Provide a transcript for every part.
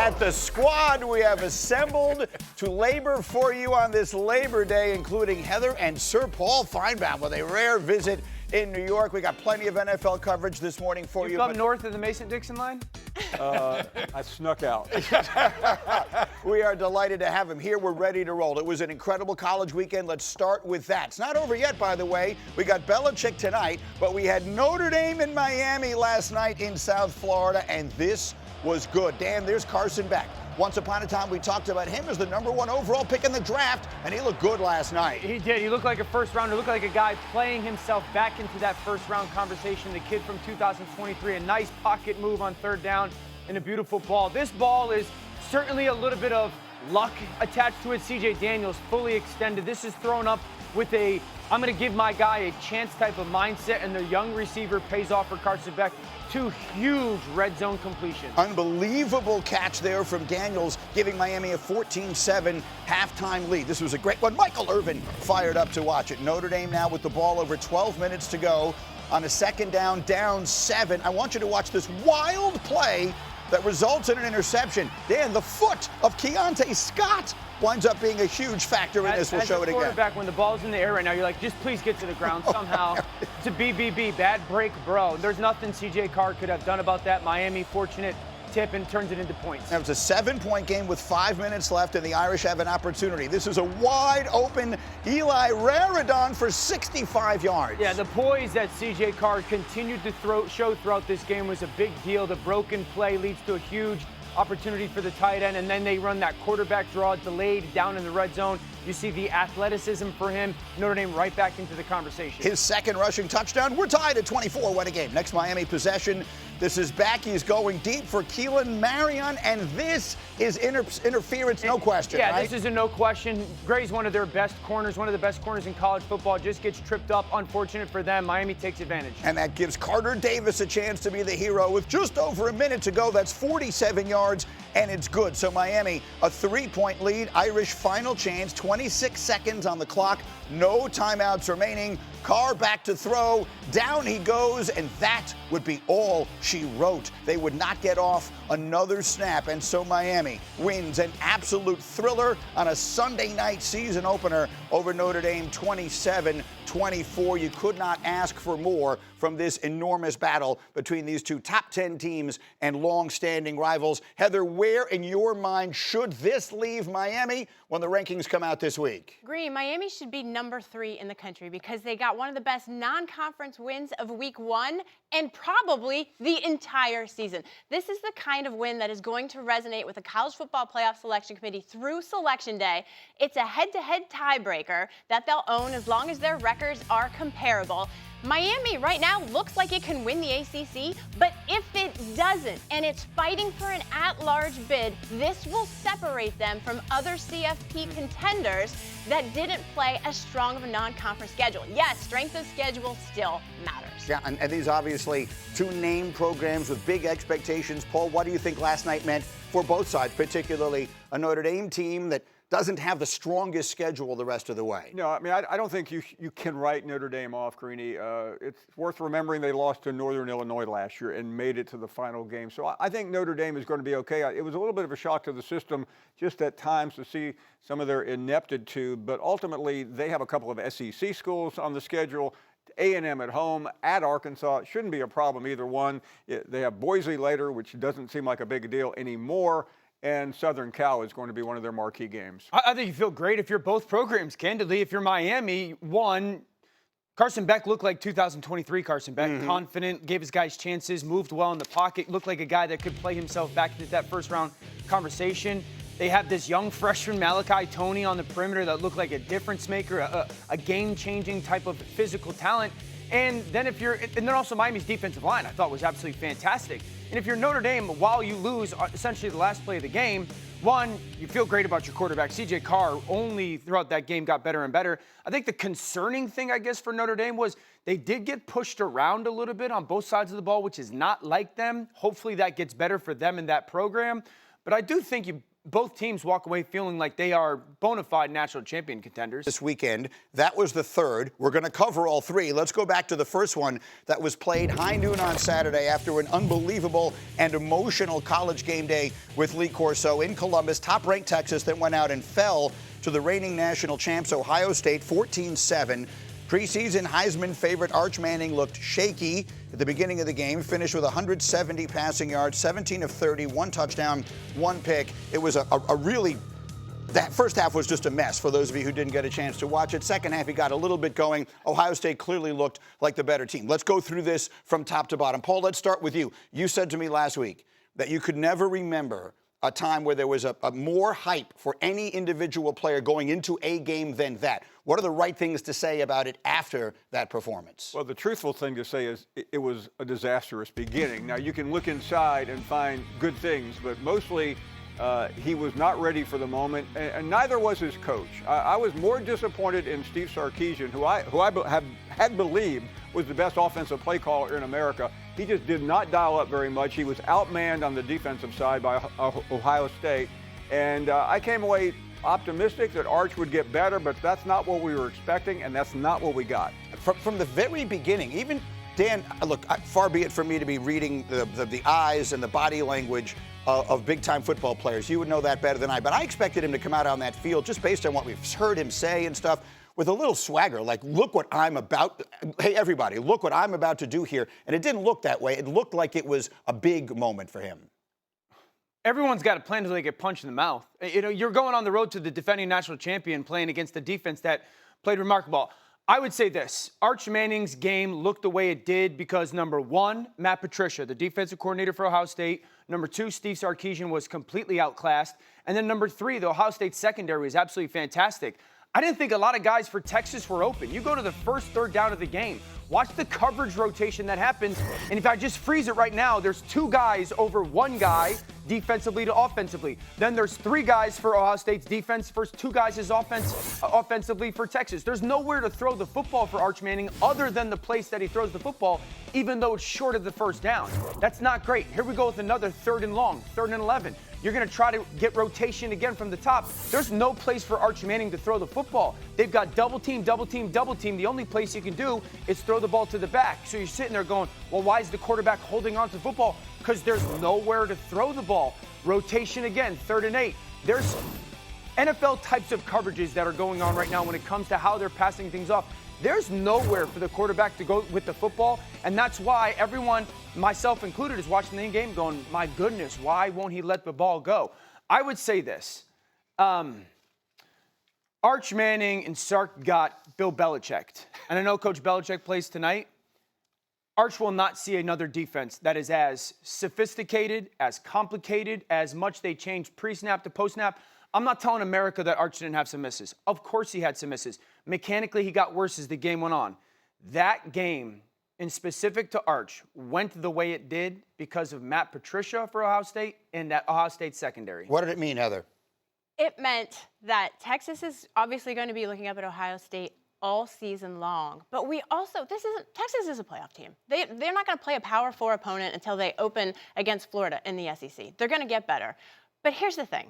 at the squad we have assembled to labor for you on this Labor Day, including Heather and Sir Paul Finebaum with a rare visit in New York. We got plenty of NFL coverage this morning for you. You come north of the Mason-Dixon line? I snuck out. We are delighted to have him here. We're ready to roll. It was an incredible college weekend. Let's start with that. It's not over yet, by the way. We got Belichick tonight, but we had Notre Dame in Miami last night in South Florida, and this was good. Dan, there's Carson Beck. Once upon a time, we talked about him as the #1 overall pick in the draft, and he looked good last night. He did. He looked like a first rounder. Looked like a guy playing himself back into that first round conversation. The kid from 2023, a nice pocket move on third down and a beautiful ball. This ball is certainly a little bit of luck attached to it. C.J. Daniels fully extended. This is thrown up with a, I'm going to give my guy a chance type of mindset, and the young receiver pays off for Carson Beck. Two huge red zone completions. Unbelievable catch there from Daniels, giving Miami a 14-7 halftime lead. This was a great one. Michael Irvin fired up to watch it. Notre Dame now with the ball over 12 minutes to go on a second down, down 7. I want you to watch this wild play that results in an interception. Dan, the foot of Keontae Scott winds up being a huge factor in this. We'll show it again. Quarterback, when the ball's in the air right now, you're like, just please get to the ground somehow. It's a BBB, bad break, bro. There's nothing C.J. Carr could have done about that. Miami, fortunate tip and turns it into points. Now, it's a 7-point game with 5 minutes left, and the Irish have an opportunity. This is a wide open Eli Raridon for 65 yards. Yeah, the poise that C.J. Carr continued to show throughout this game was a big deal. The broken play leads to a huge opportunity for the tight end, and then they run that quarterback draw delayed down in the red zone. You see the athleticism for him. Notre Dame right back into the conversation. His second rushing touchdown. We're tied at 24. What a game. Next Miami possession. This is back. He's going deep for Kalen Marion, and this is interference, no question, yeah, right? This is a no question. Gray's one of their best corners, one of the best corners in college football. Just gets tripped up. Unfortunate for them. Miami takes advantage. And that gives Carter Davis a chance to be the hero with just over a minute to go. That's 47 yards, and it's good. So Miami, a 3-point lead. Irish final chance, 26 seconds on the clock. No timeouts remaining. Carr back to throw. Down he goes, and that would be all she wrote. They would not get off another snap, and so Miami wins an absolute thriller on a Sunday night season opener over Notre Dame, 27-24. You could not ask for more from this enormous battle between these two top 10 teams and long-standing rivals. Heather, where in your mind should this leave Miami when the rankings come out this week? Green, Miami should be #3 in the country because they got one of the best non-conference wins of week 1 and probably the entire season. This is the kind of win that is going to resonate with the College Football Playoff Selection Committee through Selection Day. It's a head-to-head tiebreaker that they'll own as long as their records are comparable. Miami right now looks like it can win the ACC, but if it doesn't and it's fighting for an at-large bid, this will separate them from other CFP contenders that didn't play as strong of a non-conference schedule. Yes, strength of schedule still matters. Yeah, and these obviously two name programs with big expectations. Paul, what do you think last night meant for both sides, particularly a Notre Dame team that doesn't have the strongest schedule the rest of the way? No, I mean, I don't think you can write Notre Dame off, Greeny. It's worth remembering they lost to Northern Illinois last year and made it to the final game. So I think Notre Dame is going to be okay. It was a little bit of a shock to the system just at times to see some of their ineptitude, but ultimately they have a couple of SEC schools on the schedule. A&M at home, at Arkansas. It shouldn't be a problem, either one. They have Boise later, which doesn't seem like a big deal anymore. And Southern Cal is going to be one of their marquee games. I think you feel great if you're both programs, candidly. If you're Miami, Carson Beck looked like 2023 Carson Beck. Confident, gave his guys chances, moved well in the pocket, looked like a guy that could play himself back into that first-round conversation. They have this young freshman, Malachi Toney, on the perimeter that looked like a difference maker, a game-changing type of physical talent. And then also Miami's defensive line, I thought, was absolutely fantastic. And if you're Notre Dame, while you lose essentially the last play of the game, one, you feel great about your quarterback. C.J. Carr only throughout that game got better and better. I think the concerning thing, I guess, for Notre Dame was they did get pushed around a little bit on both sides of the ball, which is not like them. Hopefully that gets better for them in that program. But I do think both teams walk away feeling like they are bona fide national champion contenders. This weekend, that was the third. We're going to cover all three. Let's go back to the first one that was played high noon on Saturday after an unbelievable and emotional college game day with Lee Corso in Columbus. Top-ranked Texas that went out and fell to the reigning national champs Ohio State 14-7. Preseason Heisman favorite Arch Manning looked shaky at the beginning of the game, finished with 170 passing yards, 17 of 30, 1 touchdown, 1 pick. It was a really, that first half was just a mess for those of you who didn't get a chance to watch it. Second half, he got a little bit going. Ohio State clearly looked like the better team. Let's go through this from top to bottom. Paul, let's start with you. You said to me last week that you could never remember a time where there was a more hype for any individual player going into a game than that. What are the right things to say about it after that performance? Well, the truthful thing to say is it was a disastrous beginning. Now, you can look inside and find good things, but mostly he was not ready for the moment, and neither was his coach. I was more disappointed in Steve Sarkisian, who I had believed was the best offensive play caller in America. He just did not dial up very much. He was outmanned on the defensive side by Ohio State, and I came away optimistic that Arch would get better, but that's not what we were expecting, and that's not what we got. From the very beginning, even Dan, look, far be it from me to be reading the eyes and the body language of big-time football players. You would know that better than I, but I expected him to come out on that field just based on what we've heard him say and stuff, with a little swagger, like, look what I'm about, hey, everybody, look what I'm about to do here. And it didn't look that way. It looked like it was a big moment for him. Everyone's got a plan until they get punched in the mouth. You know, you're going on the road to the defending national champion playing against a defense that played remarkable. I would say this, Arch Manning's game looked the way it did because, number one, Matt Patricia, the defensive coordinator for Ohio State. Number two, Steve Sarkisian was completely outclassed. And then number three, the Ohio State secondary was absolutely fantastic. I didn't think a lot of guys for Texas were open. You go to the first third down of the game. Watch the coverage rotation that happens. And if I just freeze it right now, there's 2 guys over 1 guy defensively to offensively. Then there's 3 guys for Ohio State's defense. First 2 guys is offensively for Texas. There's nowhere to throw the football for Arch Manning other than the place that he throws the football, even though it's short of the first down. That's not great. Here we go with another 3rd and long, 3rd and 11. You're going to try to get rotation again from the top. There's no place for Arch Manning to throw the football. They've got double team, double team, double team. The only place you can do is throw the ball to the back. So you're sitting there going, well, why is the quarterback holding on to the football? Because there's nowhere to throw the ball. Rotation again, 3rd and 8. There's NFL types of coverages that are going on right now when it comes to how they're passing things off. There's nowhere for the quarterback to go with the football, and that's why everyone, myself included, is watching the game going, my goodness, why won't he let the ball go? I would say this. Arch Manning and Sark got Bill Belichicked. And I know Coach Belichick plays tonight. Arch will not see another defense that is as sophisticated, as complicated, as much they change pre-snap to post-snap. I'm not telling America that Arch didn't have some misses. Of course he had some misses. Mechanically, he got worse as the game went on. That game, in specific to Arch, went the way it did because of Matt Patricia for Ohio State and that Ohio State secondary. What did it mean, Heather? It meant that Texas is obviously going to be looking up at Ohio State all season long. But we also, Texas is a playoff team. They're not going to play a Power 4 opponent until they open against Florida in the SEC. They're going to get better. But here's the thing.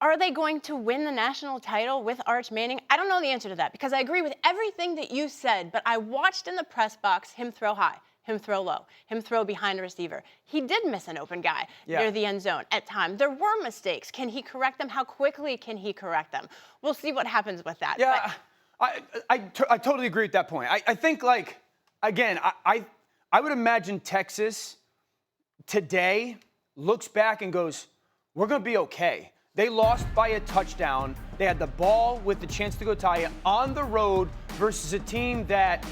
Are they going to win the national title with Arch Manning? I don't know the answer to that because I agree with everything that you said, but I watched in the press box him throw high, him throw low, him throw behind a receiver. He did miss an open guy near the end zone at times. There were mistakes. Can he correct them? How quickly can he correct them? We'll see what happens with that. Yeah, I totally agree with that point. I think, like, again, I would imagine Texas today looks back and goes, we're going to be okay. They lost by a touchdown. They had the ball with the chance to go tie it on the road versus a team that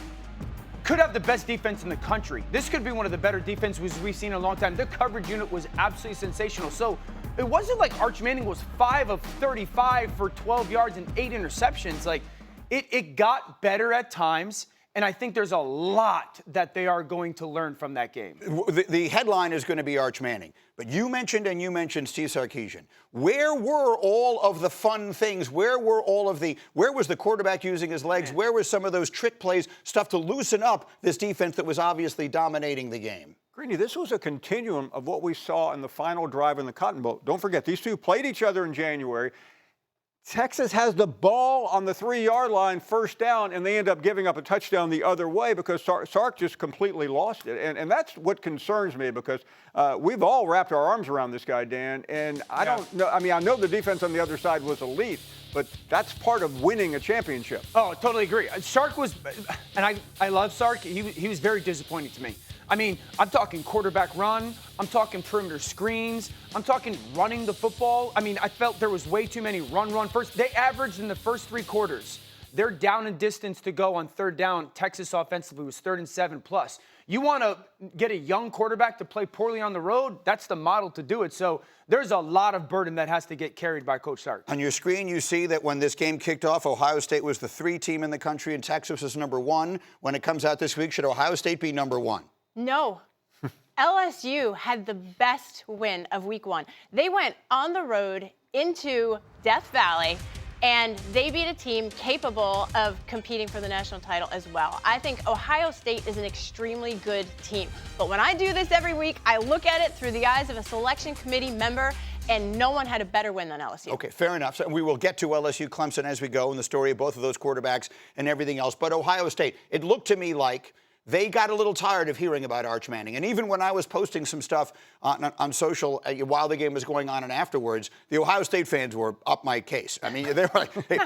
could have the best defense in the country. This could be one of the better defenses we've seen in a long time. The coverage unit was absolutely sensational. So it wasn't like Arch Manning was 5 of 35 for 12 yards and 8 interceptions. Like, it got better at times. And I think there's a lot that they are going to learn from that game. The headline is going to be Arch Manning. But you mentioned Steve Sarkisian. Where were all of the fun things? Where was the quarterback using his legs? Man. Where was some of those trick plays, stuff to loosen up this defense that was obviously dominating the game? Greeny, this was a continuum of what we saw in the final drive in the Cotton Bowl. Don't forget, these two played each other in January. Texas has the ball on the 3-yard line, first down, and they end up giving up a touchdown the other way because Sark just completely lost it. And that's what concerns me because we've all wrapped our arms around this guy, Dan, and I don't know. I mean, I know the defense on the other side was elite, but that's part of winning a championship. Oh, I totally agree. Sark was, and I love Sark. He was very disappointing to me. I mean, I'm talking quarterback run. I'm talking perimeter screens. I'm talking running the football. I mean, I felt there was way too many run first. They averaged in the first 3 quarters. They're down in distance to go on third down. Texas offensively was 3rd and 7+. You want to get a young quarterback to play poorly on the road? That's the model to do it. So there's a lot of burden that has to get carried by Coach Sark. On your screen, you see that when this game kicked off, Ohio State was the 3 team in the country and Texas is number 1. When it comes out this week, should Ohio State be number 1? No. LSU had the best win of week 1. They went on the road into Death Valley, and they beat a team capable of competing for the national title as well. I think Ohio State is an extremely good team. But when I do this every week, I look at it through the eyes of a selection committee member, and no one had a better win than LSU. Okay, fair enough. So we will get to LSU, Clemson as we go in the story of both of those quarterbacks and everything else. But Ohio State, it looked to me like they got a little tired of hearing about Arch Manning. And even when I was posting some stuff on social while the game was going on and afterwards, the Ohio State fans were up my case. I mean, they were like, hey,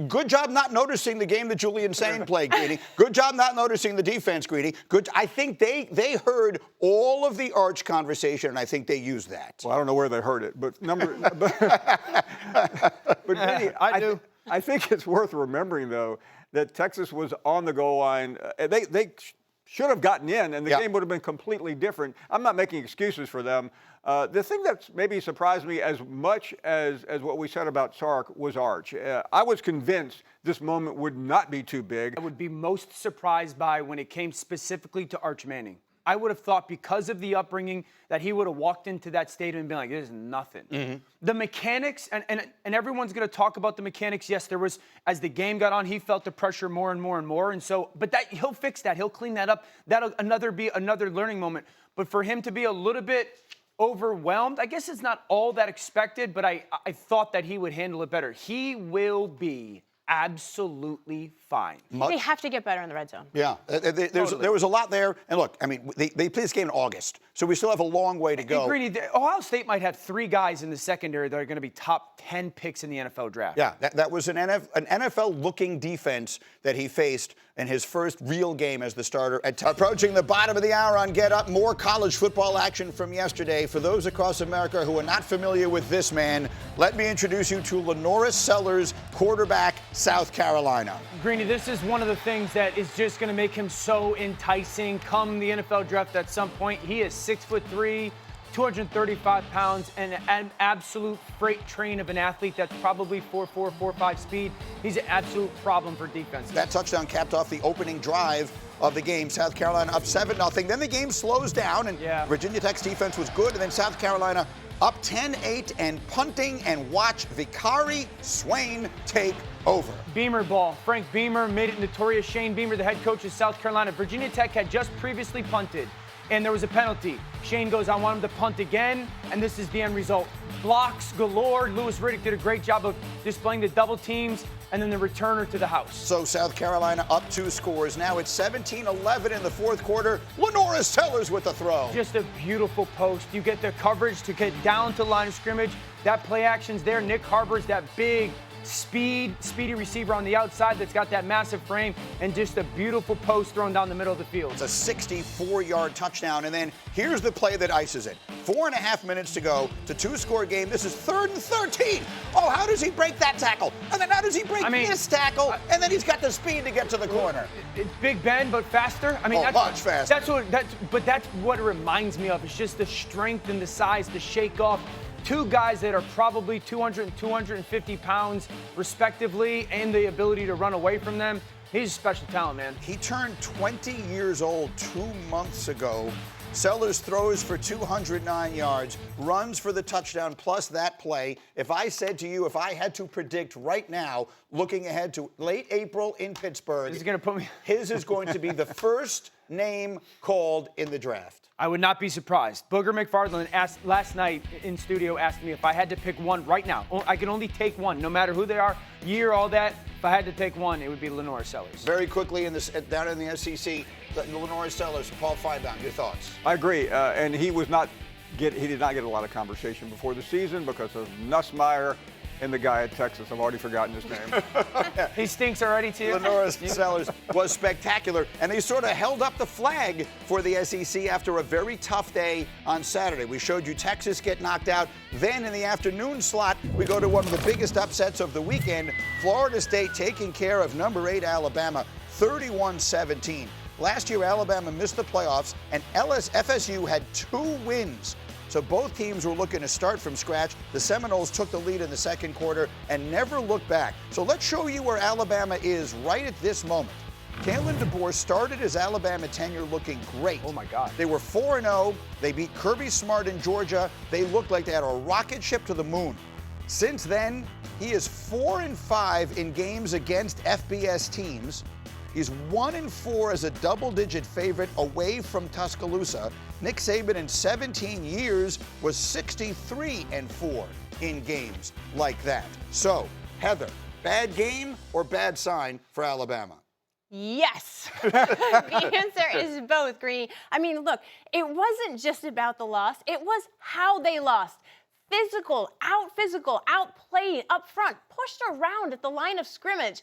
good job not noticing the game that Julian Sain played, Greeny. Good job not noticing the defense, Greeny. Good. I think they heard all of the Arch conversation, and I think they used that. Well, I don't know where they heard it, but Greeny, I think it's worth remembering, though, that Texas was on the goal line. They should have gotten in, and the game would have been completely different. I'm not making excuses for them. The thing that's maybe surprised me as much as what we said about Sark was Arch. I was convinced this moment would not be too big. I would be most surprised by when it came specifically to Arch Manning. I would have thought because of the upbringing that he would have walked into that stadium and been like, this is nothing. Mm-hmm. The mechanics, and everyone's going to talk about the mechanics. Yes, there was, as the game got on, he felt the pressure more and more and more. And so, but that he'll fix that. He'll clean that up. That'll be another learning moment. But for him to be a little bit overwhelmed, I guess it's not all that expected, but I thought that he would handle it better. He will be absolutely fine. They have to get better in the red zone. Yeah, there was a lot there. And look, I mean, they play this game in August, so we still have a long way to go. Greeny, Ohio State might have 3 guys in the secondary that are going to be top 10 picks in the NFL draft. Yeah, that was an NFL-looking defense that he faced in his first real game as the starter. Approaching the bottom of the hour on Get Up, more college football action from yesterday. For those across America who are not familiar with this man, let me introduce you to Lenora Sellers, quarterback, South Carolina. Greeny, this is one of the things that is just going to make him so enticing come the NFL draft at some point. He is 6'3", 235 pounds, and an absolute freight train of an athlete that's probably 4.4, 4.5 speed. He's an absolute problem for defense. That touchdown capped off the opening drive of the game. South Carolina up 7-0. Then the game slows down, and Virginia Tech's defense was good, and then South Carolina up 10-8 and punting, and watch Vicari Swain take over. Beamer ball. Frank Beamer made it notorious. Shane Beamer, the head coach of South Carolina. Virginia Tech had just previously punted, and there was a penalty. Shane goes, I want him to punt again, and this is the end result. Blocks galore. Lewis Riddick did a great job of displaying the double teams, and then the returner to the house. So South Carolina up 2 scores. Now it's 17-11 in the fourth quarter. Lenora Sellers with the throw. Just a beautiful post. You get the coverage to get down to the line of scrimmage. That play action's there. Nick Harbor's that big, speedy receiver on the outside that's got that massive frame, and just a beautiful post thrown down the middle of the field. It's a 64-yard touchdown, and then here's the play that ices it. 4.5 minutes to go. It's a 2-score game. This is 3rd and 13. Oh, how does he break that tackle? And then how does he break this tackle? And then he's got the speed to get to the corner. It's Big Ben, but faster. I mean, much faster. That's what it reminds me of. It's just the strength and the size to shake off 2 guys that are probably 200 and 250 pounds respectively, and the ability to run away from them. He's a special talent, man. He turned 20 years old 2 months ago. Sellers throws for 209 yards, runs for the touchdown plus that play. If I said to you, if I had to predict right now, looking ahead to late April in Pittsburgh, This is going to put me. his is going to be the first name called in the draft. I would not be surprised. Booger McFarland asked last night in studio, asked me if I had to pick one right now. I can only take one, no matter who they are, year, all that. If I had to take one, it would be Lenore Sellers. Very quickly down in the SEC, Lenore Sellers, Paul Finebaum, your thoughts? I agree, and he did not get a lot of conversation before the season because of Nussmeier and the guy at Texas. I've already forgotten his name. He stinks already, too. Lenore Sellers was spectacular, and they sort of held up the flag for the SEC after a very tough day on Saturday. We showed you Texas get knocked out. Then in the afternoon slot, we go to one of the biggest upsets of the weekend, Florida State taking care of number 8 Alabama, 31-17. Last year, Alabama missed the playoffs, and FSU had 2 wins. So both teams were looking to start from scratch. The Seminoles took the lead in the second quarter and never looked back. So let's show you where Alabama is right at this moment. Kalen DeBoer started his Alabama tenure looking great. Oh, my God. They were 4-0. They beat Kirby Smart in Georgia. They looked like they had a rocket ship to the moon. Since then, he is 4-5 in games against FBS teams. He's 1-4 as a double-digit favorite away from Tuscaloosa. Nick Saban in 17 years was 63-4 in games like that. So, Heather, bad game or bad sign for Alabama? Yes. The answer is both, Greeny. I mean, look, it wasn't just about the loss. It was how they lost. Physical, outplayed up front, pushed around at the line of scrimmage.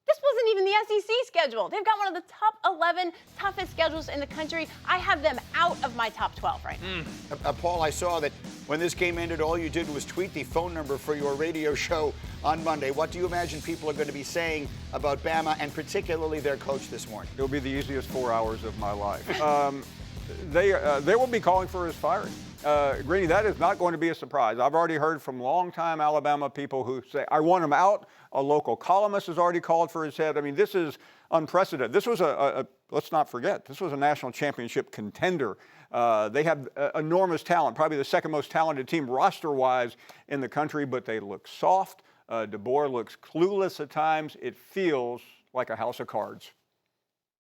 This wasn't even the SEC schedule. They've got one of the top 11 toughest schedules in the country. I have them out of my top 12 right now. Paul, I saw that when this game ended, all you did was tweet the phone number for your radio show on Monday. What do you imagine people are going to be saying about Bama and particularly their coach this morning? It'll be the easiest 4 hours of my life. They will be calling for his firing. Greeny, that is not going to be a surprise. I've already heard from longtime Alabama people who say, I want him out. A local columnist has already called for his head. I mean, this is unprecedented. This was let's not forget, this was a national championship contender. They have enormous talent, probably the second most talented team roster-wise in the country, but they look soft. DeBoer looks clueless at times. It feels like a house of cards.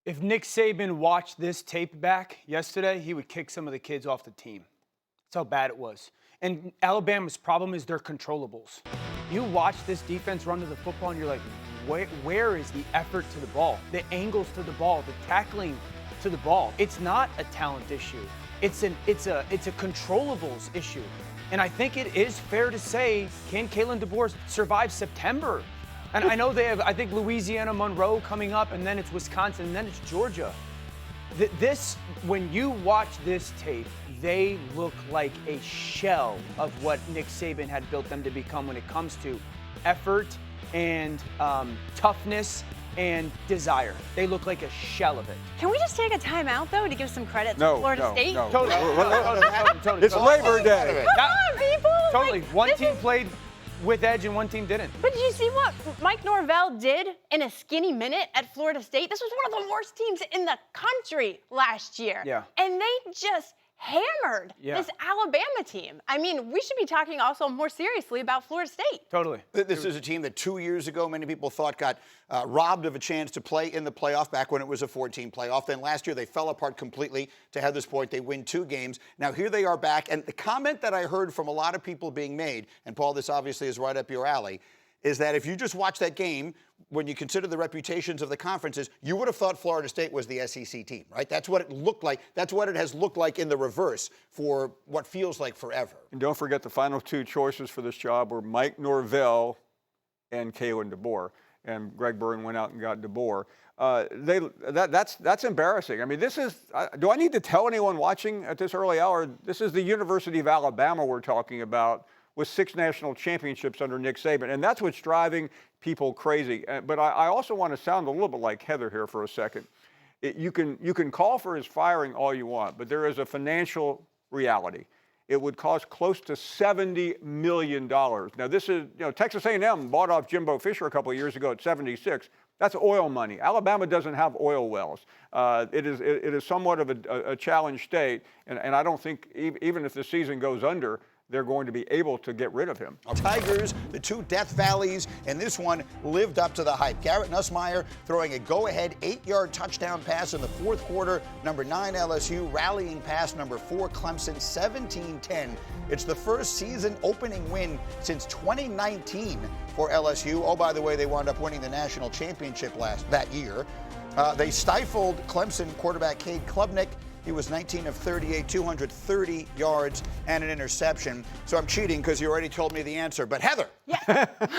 If Nick Saban watched this tape back yesterday, he would kick some of the kids off the team. That's how bad it was. And Alabama's problem is their controllables. You watch this defense run to the football and you're like, where is the effort to the ball, the angles to the ball, the tackling to the ball? It's not a talent issue. It's a controllables issue. And I think it is fair to say, can Kalen DeBoer survive September? And I know they have, I think, Louisiana, Monroe coming up, and then it's Wisconsin, and then it's Georgia. When you watch this tape, they look like a shell of what Nick Saban had built them to become when it comes to effort and toughness and desire. They look like a shell of it. Can we just take a timeout, though, to give some credit to Florida State? No. Totally. It's Labor Day. Come on, people! Totally. Like, One team played with edge and one team didn't. But did you see what Mike Norvell did in a skinny minute at Florida State? This was one of the worst teams in the country last year. Yeah. And they just hammered this Alabama team. I mean, we should be talking also more seriously about Florida State. Totally. This is a team that 2 years ago many people thought got robbed of a chance to play in the playoff back when it was a 14 playoff. Then last year they fell apart completely. To Heather's point, they win 2 games. Now here they are back. And the comment that I heard from a lot of people being made, and Paul, this obviously is right up your alley, is that if you just watch that game, when you consider the reputations of the conferences, you would have thought Florida State was the SEC team, right? That's what it looked like. That's what it has looked like in the reverse for what feels like forever. And don't forget the final 2 choices for this job were Mike Norvell and Kalen DeBoer. And Greg Byrne went out and got DeBoer. That's embarrassing. I mean, this is, do I need to tell anyone watching at this early hour, this is the University of Alabama we're talking about, with 6 national championships under Nick Saban. And that's what's driving people crazy. But I also want to sound a little bit like Heather here for a second. You can call for his firing all you want, but there is a financial reality. It would cost close to $70 million. Now, this is, Texas A&M bought off Jimbo Fisher a couple of years ago at 76. That's oil money. Alabama doesn't have oil wells. It is somewhat of a challenged state, and I don't think even if the season goes under, they're going to be able to get rid of him. Tigers, the two Death Valleys, and this one lived up to the hype. Garrett Nussmeier throwing a go-ahead 8-yard touchdown pass in the fourth quarter. Number 9 LSU rallying past number 4 Clemson 17-10. It's the first season opening win since 2019 for LSU. Oh, by the way, they wound up winning the national championship that year. They stifled Clemson quarterback Cade Klubnik. He was 19 of 38, 230 yards and an interception. So I'm cheating because you already told me the answer. But Heather,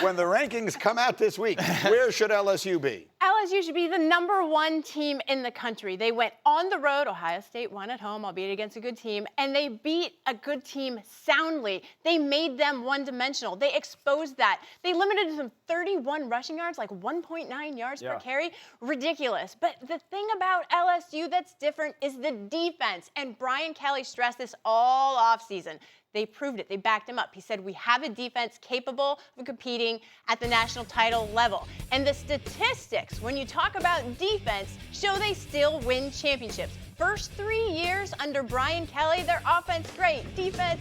when the rankings come out this week, where should LSU be? LSU should be the #1 team in the country. They went on the road. Ohio State won at home, albeit against a good team, and they beat a good team soundly. They made them one-dimensional. They exposed that. They limited them 31 rushing yards, like 1.9 yards per carry. Ridiculous. But the thing about LSU that's different is the defense, and Brian Kelly stressed this all offseason. They proved it. They backed him up. He said, we have a defense capable of competing at the national title level. And the statistics, when you talk about defense, show they still win championships. First 3 years under Brian Kelly, their offense great. Defense,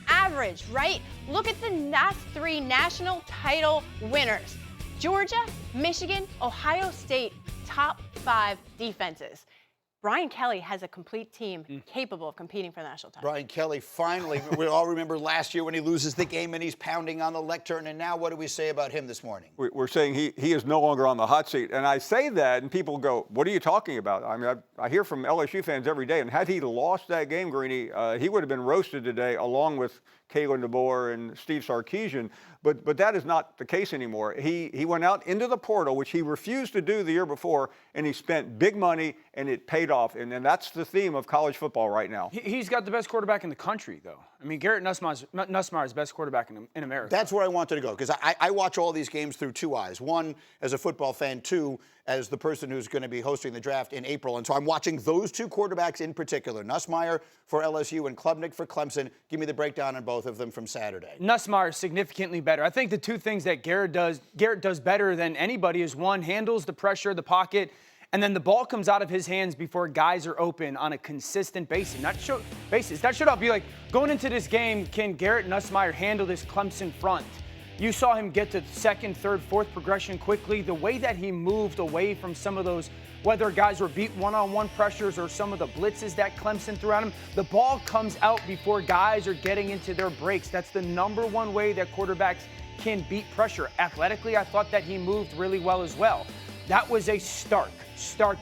average, right? Look at the last 3 national title winners. Georgia, Michigan, Ohio State, top 5 defenses. Brian Kelly has a complete team capable of competing for the national title. Brian Kelly, finally. We all remember last year when he loses the game and he's pounding on the lectern. And now what do we say about him this morning? We're saying he is no longer on the hot seat. And I say that, and people go, what are you talking about? I mean, I hear from LSU fans every day. And had he lost that game, Greeny, he would have been roasted today along with Kalen, DeBoer, and Steve Sarkisian. But that is not the case anymore. He went out into the portal, which he refused to do the year before, and he spent big money, and it paid off. And that's the theme of college football right now. He's got the best quarterback in the country, though. I mean, Garrett Nussmeier is the best quarterback in America. That's where I wanted to go, because I watch all these games through 2 eyes. 1, as a football fan. 2, as the person who's going to be hosting the draft in April. And so I'm watching those 2 quarterbacks in particular, Nussmeier for LSU and Klubnik for Clemson. Give me the breakdown on both of them from Saturday. Nussmeier is significantly better. I think the 2 things that Garrett does better than anybody is, 1, handles the pressure, the pocket, and then the ball comes out of his hands before guys are open on a consistent basis. That should all be like, going into this game, can Garrett Nussmeier handle this Clemson front? You saw him get to 2nd, 3rd, 4th progression quickly. The way that he moved away from some of those, whether guys were beat one-on-one pressures or some of the blitzes that Clemson threw at him, the ball comes out before guys are getting into their breaks. That's the #1 way that quarterbacks can beat pressure. Athletically, I thought that he moved really well as well. That was a stark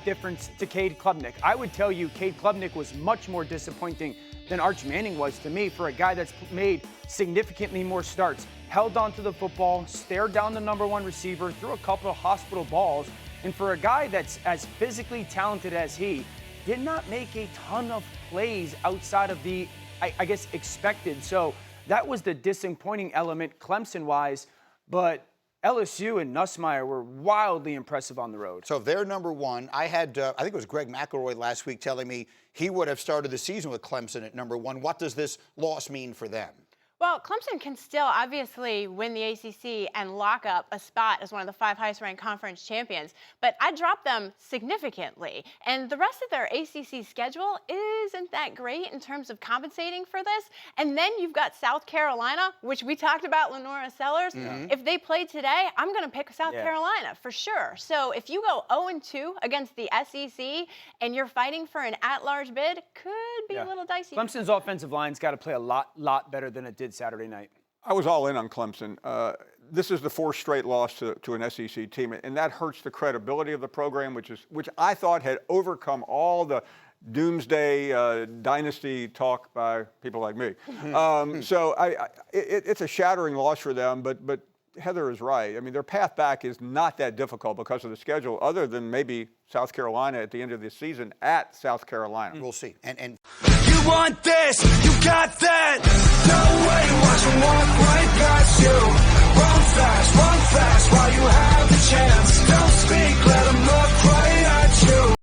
difference to Cade Klubnik. I would tell you Cade Klubnik was much more disappointing than Arch Manning was to me, for a guy that's made significantly more starts. Held onto the football, stared down the #1 receiver, threw a couple of hospital balls, and for a guy that's as physically talented as he, did not make a ton of plays outside of the, I guess, expected. So that was the disappointing element Clemson-wise, but LSU and Nussmeier were wildly impressive on the road. So if they're #1, I think it was Greg McElroy last week telling me he would have started the season with Clemson at #1. What does this loss mean for them? Well, Clemson can still obviously win the ACC and lock up a spot as one of the 5 highest-ranked conference champions, but I dropped them significantly. And the rest of their ACC schedule isn't that great in terms of compensating for this. And then you've got South Carolina, which we talked about, Lenora Sellers. If they play today, I'm going to pick South Carolina for sure. So if you go 0-2 against the SEC and you're fighting for an at-large bid, could be a little dicey. Clemson's offensive line's got to play a lot better than it did Saturday night. I was all in on Clemson. This is the 4th straight loss to an SEC team, and that hurts the credibility of the program, which I thought had overcome all the doomsday dynasty talk by people like me. So it's a shattering loss for them, but Heather is right. I mean, their path back is not that difficult because of the schedule, other than maybe South Carolina at the end of the season at South Carolina. We'll see. And you want this, you got that. No way, watch them walk